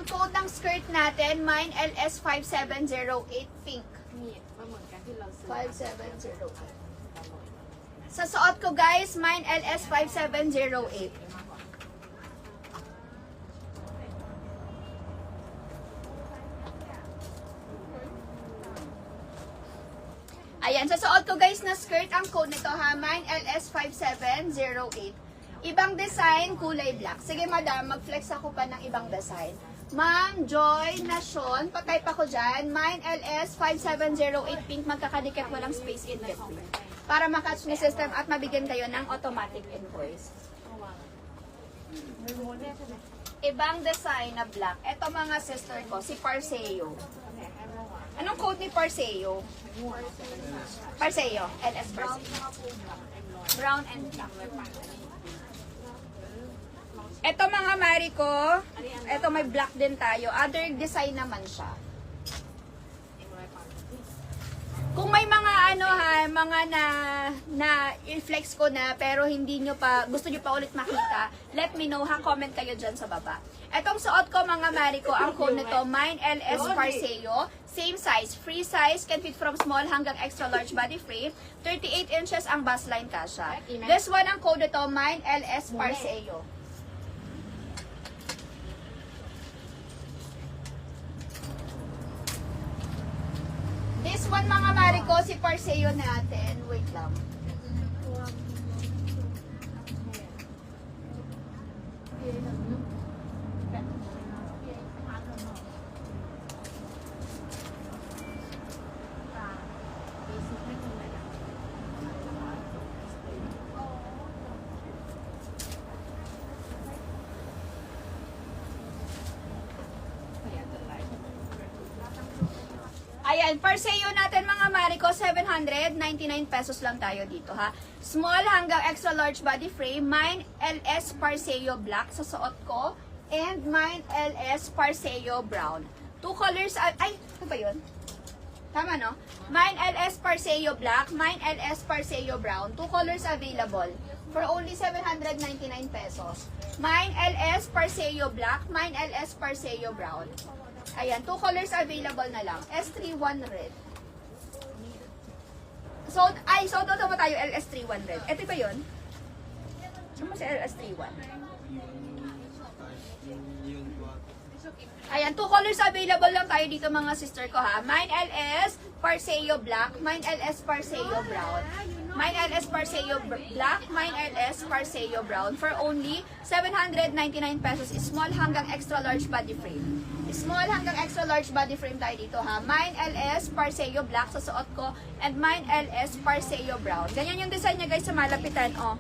code ng skirt natin, mine LS5708 pink. นี่ก็เหมือนกันที่เราซื้อ 5708. Sa suot ko guys, mine LS5708. Ayan, sa suot ko guys na skirt, ang code nito ha, mine LS5708. Ibang design, kulay black. Sige madam, mag-flex ako pa ng ibang design. Ma'am Joy Nation, patay pa ko dyan. Mine LS5708 pink, magkakadikit, walang space in between. Para makatch ni system at mabigyan kayo ng automatic invoice. Ibang design na black. Ito mga sister ko, si Parseo. Anong code ni Parseo? Parseo, LS Parseo. Brown and black. Ito mga Mariko, ito may black din tayo. Other design naman siya. Kung may mga ano ha, mga na i-flex ko na pero hindi nyo pa, gusto nyo pa ulit makita, let me know ha, comment kayo dyan sa baba. Etong suot ko mga Mariko, ang code nito, mine LS Parseo, same size, free size, can fit from small hanggang extra large body frame, 38 inches ang bust line kasha. This one ang code nito, mine LS Parseo. This one mga Mariko, si Parseo natin. Wait lang. Ayan, Parseo natin mga Mariko, 799 pesos lang tayo dito ha. Small hanggang extra large body frame, mine LS Parseo black sa suot ko, and mine LS Parseo brown. Two colors, ay, ano ba yun? Tama no? Mine LS Parseo black, mine LS Parseo brown. Two colors available for only 799 pesos. Mine LS Parseo black, mine LS Parseo brown. Ayan, two colors available na lang. S31 red. So, ito ba tayo LS31 red? Ito ba yun? Ano ba si LS31? Ayan, two colors available lang tayo dito mga sister ko ha. Mine LS Parseo black, mine LS Parseo brown. Mine LS Parseo black, mine LS Parseo brown for only 799 pesos. Small hanggang extra large body frame. Small hanggang extra large body frame tayo dito ha. Mine LS Parseo black sa suot ko and mine LS Parseo brown. Ganyan yung design niya guys sa malapitan oh.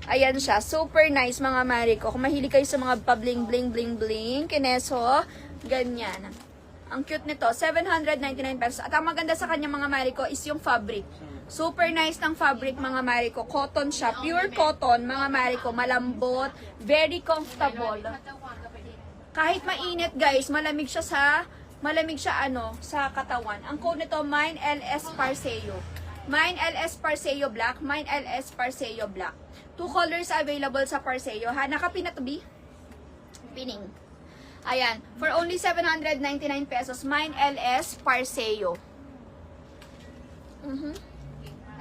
Ayan siya, super nice mga Mariko. Kung mahilig kayo sa mga pa-bling bling bling bling, kineso, ganyan. Ang cute nito, 799 pesos. At ang maganda sa kanya mga Mariko is yung fabric. Super nice ng fabric mga Mariko. Cotton siya, pure cotton mga Mariko, malambot, very comfortable. Kahit mainit guys, malamig siya sa katawan. Ang code nito, mine LS Parseo. Mine LS Parseo black, mine LS Parseo black. Two colors available sa Parseo. Ha, nakapin na to be? Pining. Ayan, for only 799 pesos, mine LS Parseo.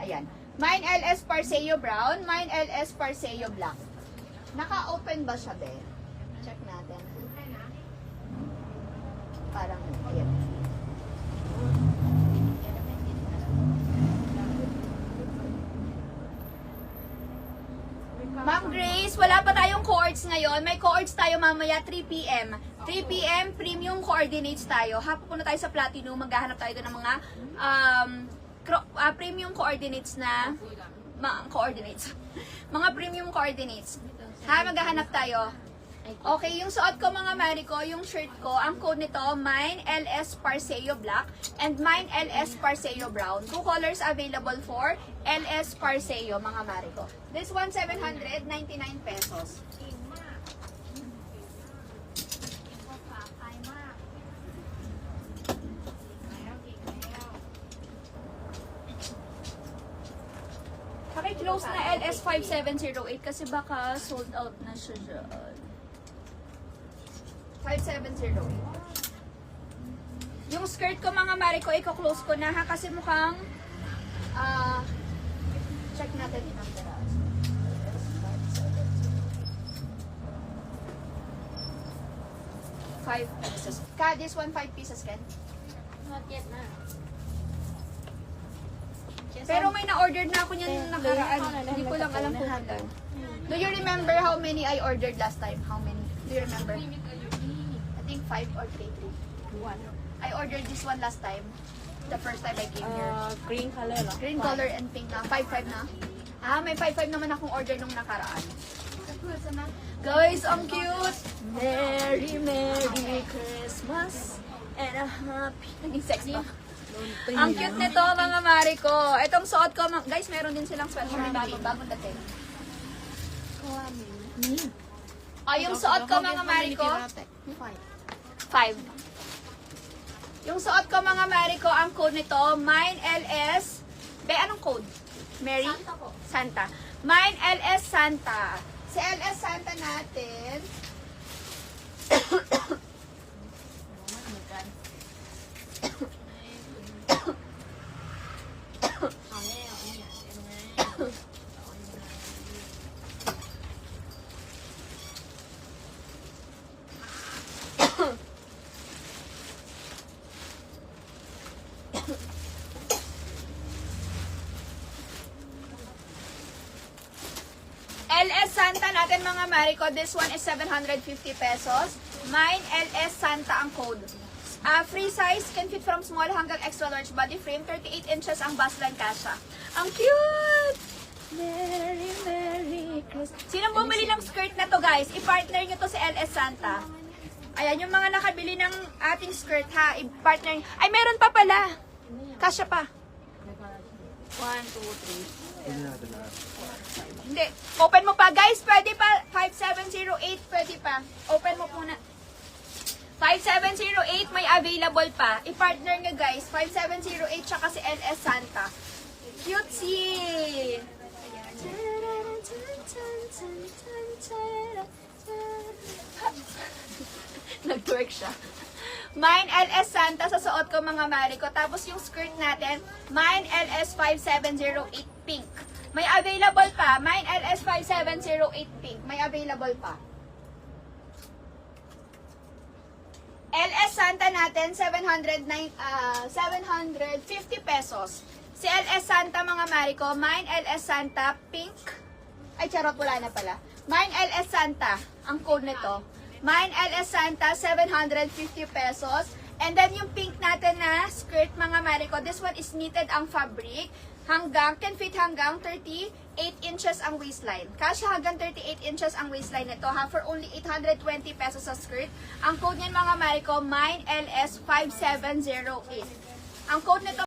Ayan. Mine LS Parseo brown, mine LS Parseo black. Naka-open ba siya, be? Check natin. Parang, ayan. Ma'am Grace, wala pa tayong coords ngayon. May coords tayo mamaya 3 p.m. 3 p.m. premium coordinates tayo. Pupunta tayo sa Platinum, maghahanap tayo doon ng mga premium coordinates na mga premium coordinates. Maghahanap tayo. Okay, yung suot ko mga Mariko, yung shirt ko, ang code nito, mine LS Parseo black and mine LS Parseo brown. Two colors available for LS Parseo mga Mariko. This one, 799 pesos. Paki-close na LS5708 kasi baka sold out na siya dyan. 5708. Yung skirt ko mga Mariko, i-close ko na ha kasi mukhang check natin ilang peraso. 5 pieces. This one 5 pieces, Ken? Not yet na. Pero may na-order na ako niyan nakaraan. Hindi ko lang alam kung ilan. Do you remember how many I ordered last time? How many? Do you remember? I think 5 or 3. 1. I ordered this one last time. The first time I came here. Green color lang. Green color and pink na. 5-5 na. May 5-5 naman akong order nung nakaraan. Guys, ang cute! Merry, Merry Christmas and a happy... Naging sex pa. Ang cute nito, mga Mariko. Itong suot ko, guys, meron din silang sweatshirt na bagong dating. Yung suot ko, mga Mariko, 5. Yung suot ko, mga Mariko, ang code nito, mine LS, anong code? Mary? Santa po. Santa. Mine LS Santa. Si LS Santa natin, LS Santa natin mga Mariko, this one is 750 pesos. Mine LS Santa ang code. Free size, can fit from small hanggang extra large body frame. 38 inches ang bust line kasha. Ang cute! Merry, Merry Christmas. Sinong bumili ng skirt na to, guys? I-partner nyo to sa LS Santa. Ayan, yung mga nakabili ng ating skirt, ha? I-partner nyo. Ay, meron pa pala. Kasha pa. 1, 2, 3. Hindi. Open mo pa. Guys, pwede pa. 5708, pwede pa. Open mo muna. 5708, may available pa. I-partner nga, guys. 5708, tsaka si LS Santa. Cutesy! Nag-twerk siya. Mine LS Santa sa suot ko mga Mariko. Tapos yung skirt natin, Mine LS 5708 pink. May available pa. Mine LS 5708 pink. May available pa. LS Santa natin, 750 pesos. Si LS Santa mga Mariko, Mine LS Santa pink. Ay, charot, wala na pala. Mine LS Santa, ang code nito. Mine LS Santa, 750 pesos. And then yung pink natin na skirt mga Mariko, this one is knitted ang fabric. Can fit hanggang 38 inches ang waistline. Kasya hanggang 38 inches ang waistline nito ha, for only 820 pesos sa skirt. Ang code niyan mga Mariko, Mine LS 5708. Ang code nito